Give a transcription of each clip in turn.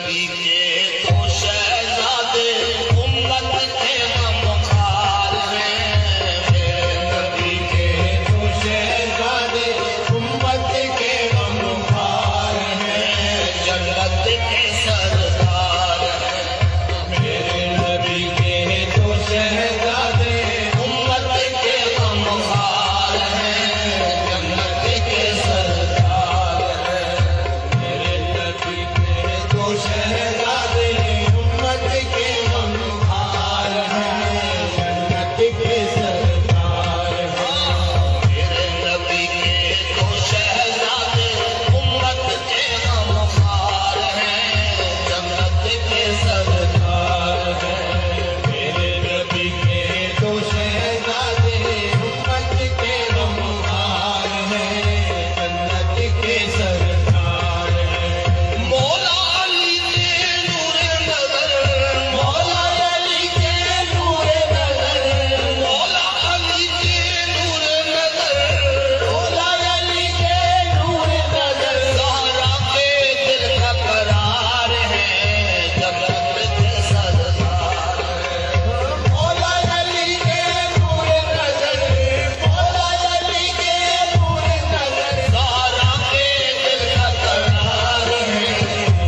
नबी के तो शहजादे उम्मत के गमखार हैं। मेरे नबी के तो शहजादे उम्मत के गमखार हैं। जन्नत के सरदार हैं। मेरे नबी के तो शहजादे उम्मत के गमखार हैं। जन्नत के सरदार हैं। मेरे नबी के तो शहजादे उम्मत के गमखार हैं। जन्नत के सरदार हैं। मेरे नबी के तो शहजादे उम्मत के गमखार हैं। जन्नत के सरदार हैं। मेरे नबी के तो शहजादे उम्मत के गमखार हैं। जन्नत के सरदार हैं। मौला अली के नूरे नज़र, मौला अली के नूरे नज़र, मौला अली के नूरे नज़र, मौला अली के नूरे नज़र, ज़हरा के दिल का करार है। जन्नत के सरदार हैं। मौला अली के नूरे नज़र, मौला अली के नूरे नज़र, ज़हरा के दिल का करार है।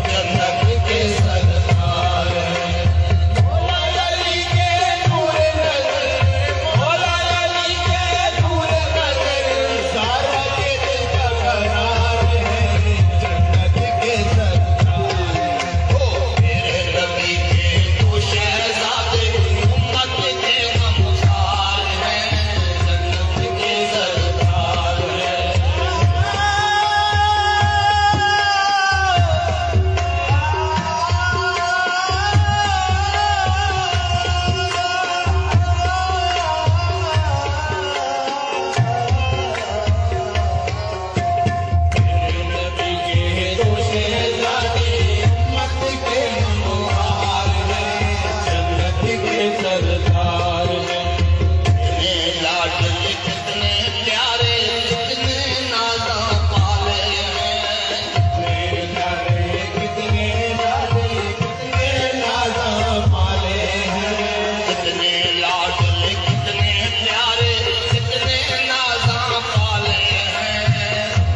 जन्नत के सरदार हैं। मौला अली के नूरे नज़र, मौला अली के नूरे नज़र, ज़हरा के दिल का करार है। जन्नत के सरदार हैं। ओ मेरे नबी के तो शहजादे उम्मत के गमखार हैं। जन्नत के सरदार हैं। मेरे नबी के तो शहजादे उम्मत के गमखार हैं। जन्नत के सरदार हैं। कितने लाडले कितने प्यारे कितने नाज़ा पाले हैं। कितने लाडले कितने लाडले कितने नाज़ा पाले हैं। कितने लाडले कितने प्यारे कितने नाज़ा पाले हैं।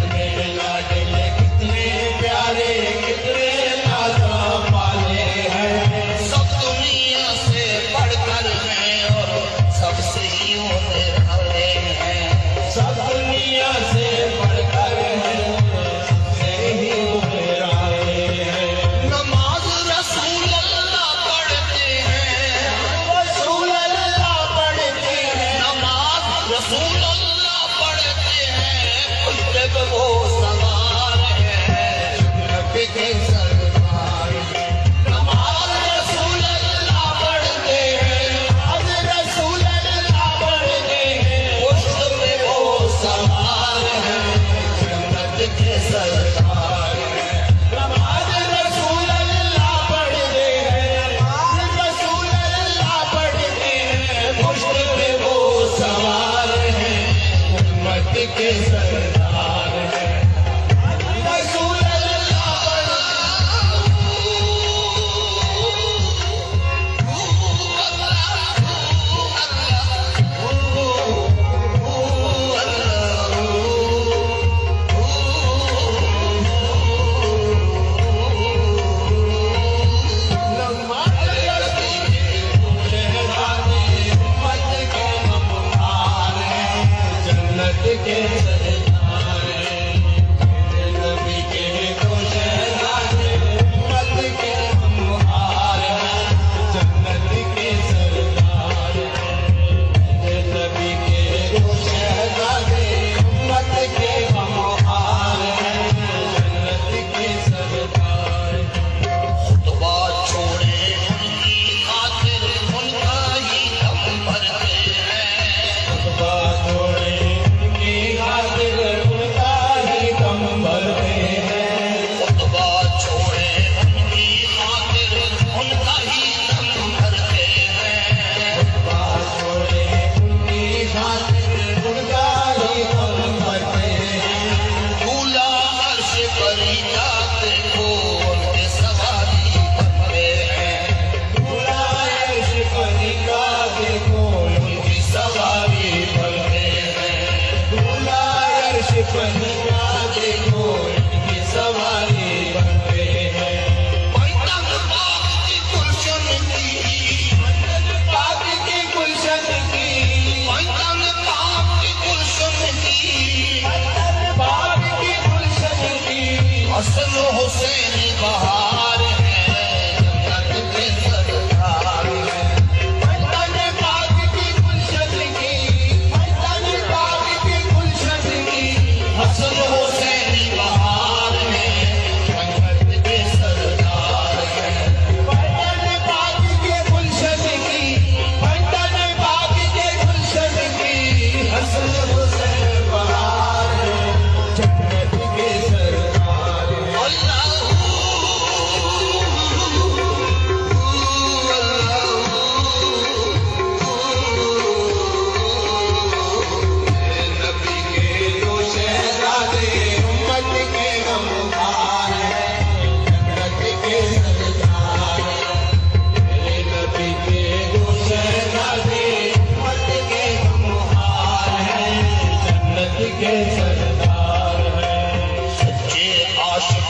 कितने लाडले कितने प्यारे कितने नाज़ा पाले हैं। सब दुनिया से बढ़कर हैं और सबसे ही होने वाले हैं। सब दुनिया से बढ़कर हैं और सबसे ही होने वाले हैं। नमाज रसूल अल्लाह पढ़ते हैं। रसूल अल्लाह पढ़ते हैं। नमाज रसूल अल्लाह पढ़ते हैं। उल्टे पे वो सवार हैं। जन्नत के सरदार हैं। नमाज रसूल अल्लाह पढ़ते हैं। नमाज रसूल अल्लाह पढ़ते हैं। उल्टे पे वो सवार हैं। जन्नत के सरदार हैं। नमाज रसूल अल्लाह पढ़ते हैं। नमाज रसूल अल्लाह पढ़ते हैं। उल्टे पे वो सवार हैं। उम्मत के सरदार हैं। रसूल अल्लाह जन्नत के हसन हुसैन बहार है, जन्नत के सरदार है। मैदान बाग की गुलशन की, मैदान बाग की गुलशन की, हसन हुसैन बहार है, जन्नत के सरदार है। मैदान बाग के गुलशन की, मैदान बाग के गुलशन की, हसन हुसैन बहार है, जन्नत के सरदार है। अल्लाह नबी के दो शहजादे उम्मत के गमखार हैं, जन्नत के सरदार हैं। मेरे नबी के दो शहजादे उम्मत के गमखार हैं, जन्नत के सरदार हैं। सच्चे आशिक,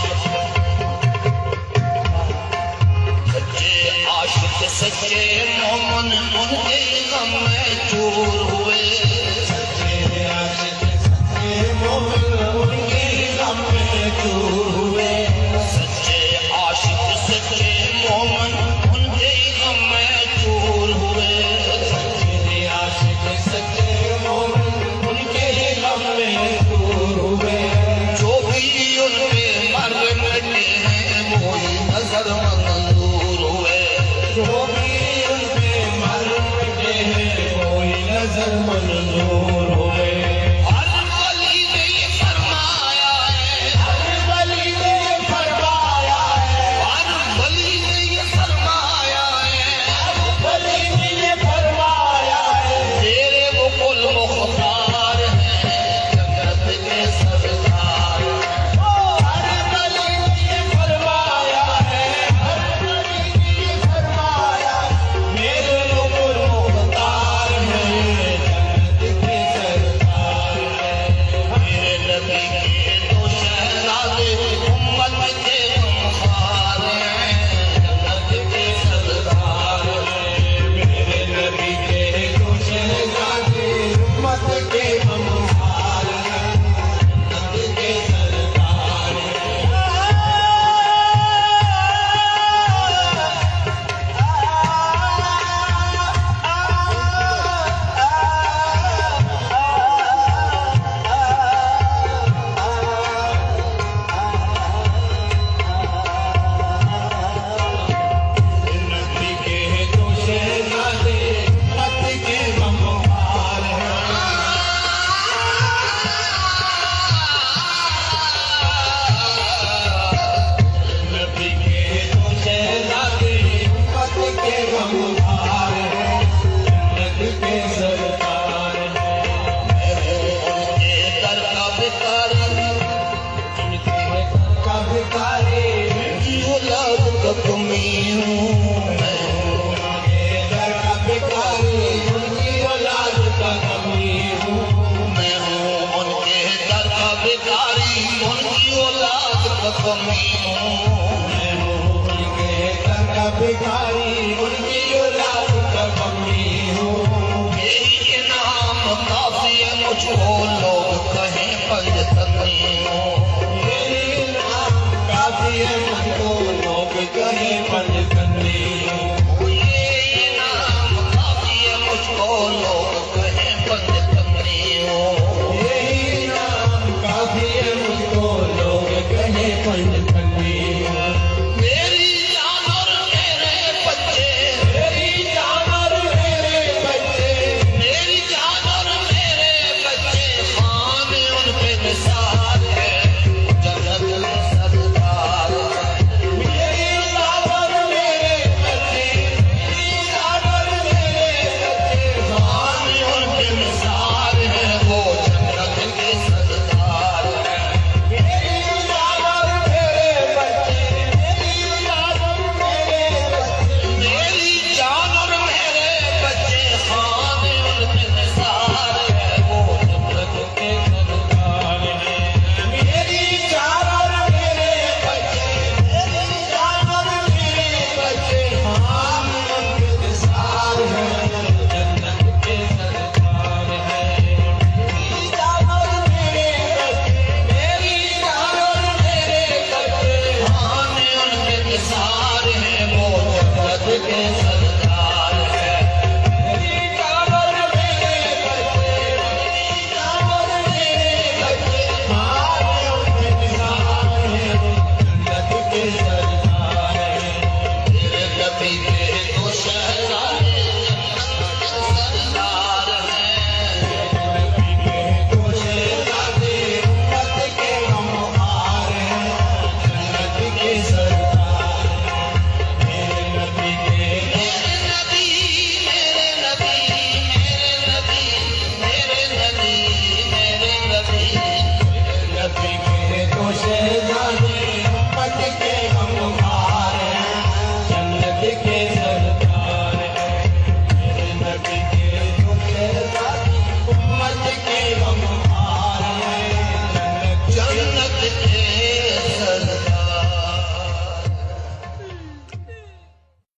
सच्चे आशिक, सच्चे मोमन उनके गम में चूर हुए। सच्चे आशिक, सच्चे मोमन उनके गम में चूर हुए। सच्चे आशिक, सच्चे मोमन उनके गम में चूर हुए। सच्चे आशिक, सच्चे मोमन उनके गम में चूर हुए। जो भी उन पे मर मिटे हैं वो ही नजर मंजूर हुए। जो भी उन पे मर मिटे हैं वो ही नजर मंजूर हुए। हर वली ने ये फरमाया है, हर वली ने ये फरमाया है, हर वली ने ये फरमाया है, हर वली ने ये फरमाया है, तेरे वो कुल मुख्तार हैं, जन्नत के सरदार हैं। हर वली ने ये फरमाया है, हर वली ने ये फरमाया है, मेरे वो कुल मुख्तार हैं, जन्नत के सरदार हैं। मेरे नबी के दो शहजादे उम्मत के गमखार हैं, जन्नत के सरदार हैं। मेरे नबी के दो शहजादे उम्मत के गमखार हैं, जन्नत के सरदार हैं। नबी के दो शहजादे उम्मत के गमखार हैं। नबी के दो शहजादे उम्मत के गमखार हैं, जन्नत के सरदार हैं। मैं हूँ उनके दर का भिखारी, उनके दर का भिखारी, उनकी औलाद का कमी हूँ। मैं हूँ उनके दर का भिखारी, उनकी औलाद का कमी हूँ। मैं हूँ उनके दर का भिखारी, उनकी औलाद का कमी हूँ। मैं हूँ उनके दर का भिखारी, उनकी औलाद का कमी हूँ। यही इनाम काफी है मुझको, लोग कहें पंजतनी हूँ। यही इनाम काफी है मुझको, लोग कहें